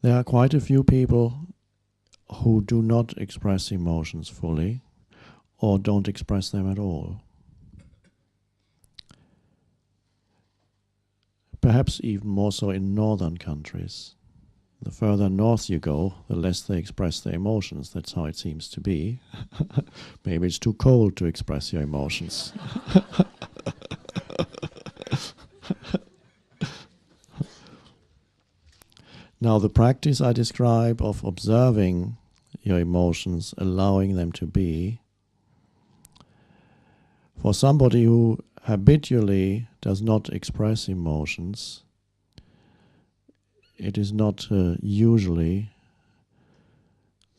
There are quite a few people who do not express emotions fully or don't express them at all. Perhaps even more so in northern countries. The further north you go, the less they express their emotions. That's how it seems to be. Maybe it's too cold to express your emotions. Now, the practice I describe of observing your emotions, allowing them to be, for somebody who habitually does not express emotions, it is not usually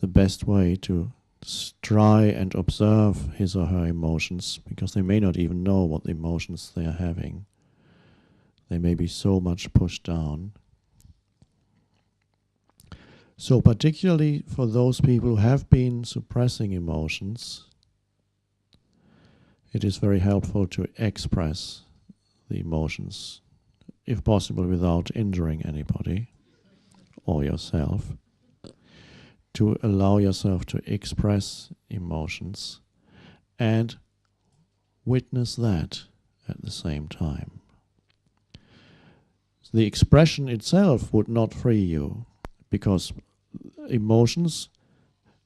the best way to try and observe his or her emotions, because they may not even know what emotions they are having. They may be so much pushed down. So particularly for those people who have been suppressing emotions, it is very helpful to express the emotions, if possible without injuring anybody or yourself, to allow yourself to express emotions and witness that at the same time. The expression itself would not free you, because emotions,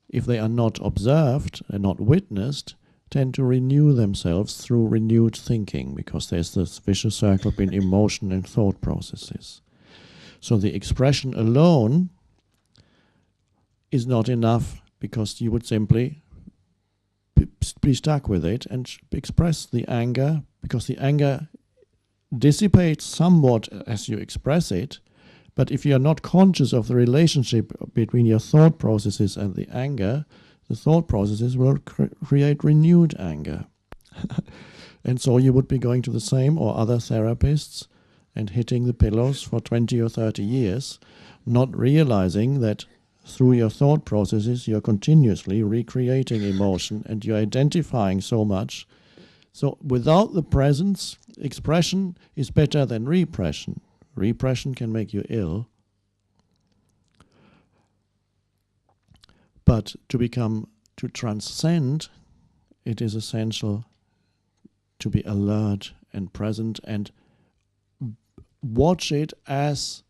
if they are not observed and not witnessed, tend to renew themselves through renewed thinking, because there's this vicious circle between emotion and thought processes. So the expression alone is not enough, because you would simply be stuck with it and express the anger, because the anger dissipates somewhat as you express it. But if you are not conscious of the relationship between your thought processes and the anger, the thought processes will create renewed anger. And so you would be going to the same or other therapists and hitting the pillows for 20 or 30 years, not realizing that through your thought processes you're continuously recreating emotion and you're identifying so much. So without the presence, expression is better than repression. Repression can make you ill. But to transcend, it is essential to be alert and present and watch it as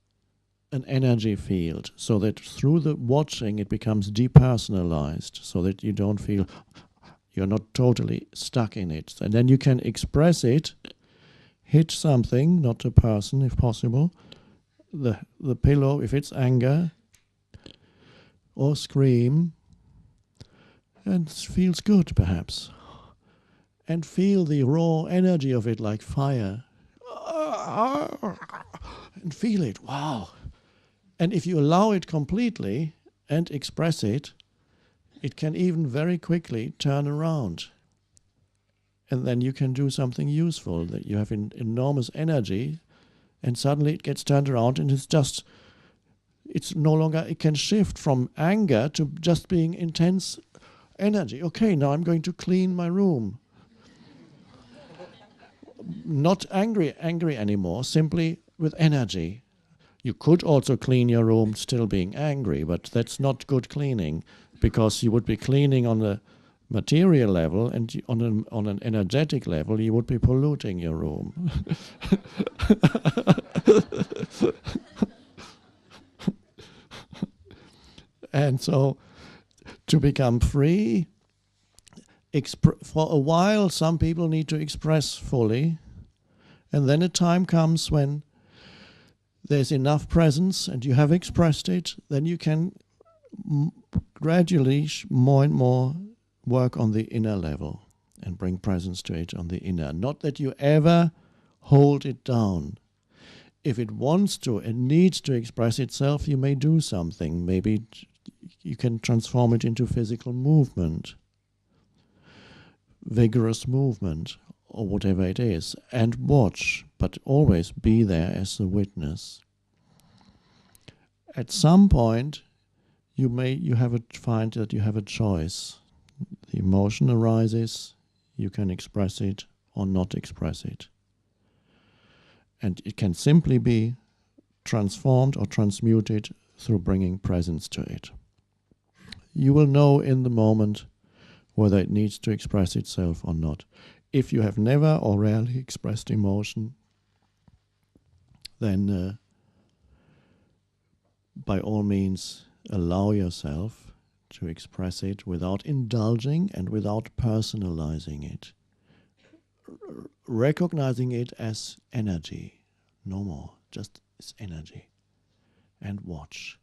an energy field, so that through the watching it becomes depersonalized, so that you don't feel you're not totally stuck in it. And then you can express it, hit something, not a person if possible, the pillow if it's anger, or scream, and it feels good perhaps. And feel the raw energy of it like fire. And feel it, wow. And if you allow it completely and express it, it can even very quickly turn around. And then you can do something useful, that you have enormous energy, and suddenly it gets turned around and it's no longer, it can shift from anger to just being intense energy. Okay, now I'm going to clean my room. Not angry anymore, simply with energy. You could also clean your room still being angry, but that's not good cleaning, because you would be cleaning on a material level, and on an energetic level you would be polluting your room. And so to become free, for a while some people need to express fully, and then a time comes when there's enough presence and you have expressed it, then you can gradually more and more work on the inner level and bring presence to it on the inner. Not that you ever hold it down. If it wants to and needs to express itself, you may do something. Maybe you can transform it into physical movement, vigorous movement, or whatever it is, and watch, but always be there as the witness. At some point, you find that you have a choice. The emotion arises, you can express it or not express it. And it can simply be transformed or transmuted through bringing presence to it. You will know in the moment whether it needs to express itself or not. If you have never or rarely expressed emotion, then by all means allow yourself to express it without indulging and without personalizing it. Recognizing it as energy, no more, just as energy. And watch.